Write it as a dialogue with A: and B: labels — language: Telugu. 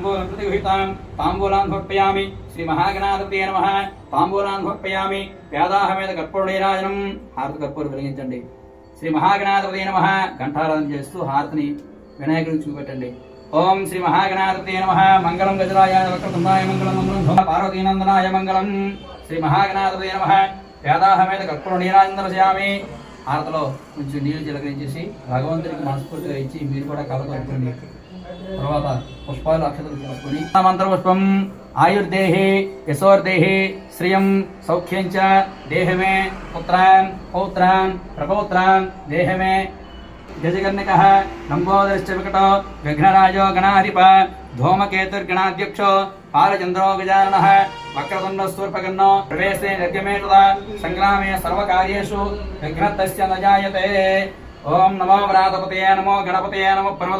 A: ताम्बूलं प्रतिगृहीतां ताम्बूलान् समर्पयामि श्री महागणाधिपतये नमः ताम्बूलान् समर्पयामि వేదాహమేద కర్పూర నీరాజనం హారతి కర్పూర వెలిగించండి శ్రీ మహాగణాధిపతये నమః ఘంటారాధన చేస్తూ హారతిని వినాయకుడికి చూపెట్టండి ఓం శ్రీ మహాగణాధిపతये నమః మంగళం గజరాయ వక్రతుండాయ మంగళం మంగళం పార్వతీనందనాయ మంగళం శ్రీ మహాగణాధిపతये నమః వేదాహమేద కర్పూర నీరాజనం దర్శయామి హారతిలో కొంచెం నీళ్లు చిలకరించేసి భగవంతుడికి మనస్ఫూర్తిగా ఇచ్చి మీరు కూడా కళ్ళ కలుపుకోండి తర్వాత పుష్పాలు అక్షతలు తీసుకొని మంత్రపుష్పం ఆయుర్దేహి యశోర్దేహి శ్రియం సౌఖ్యం చ దేహమే పుత్రాన్ పౌత్రాన్ ప్రపౌత్రాన్ దేహమే గజగర్ణికః లంబోదరశ్చ వికటో విఘ్నరాజో గణాధిప ధూమకేతుర్గణాధ్యక్షో పాలచంద్రో గజాననః వక్రతుండస్తూర్పకర్ణో ప్రవేశే నిర్గమే తదా సంగ్రామే సర్వకార్యేషు విఘ్నస్తస్య న జాయతే ఓం నమో వ్రాతపతయే నమో గణపతయే నమో పరమ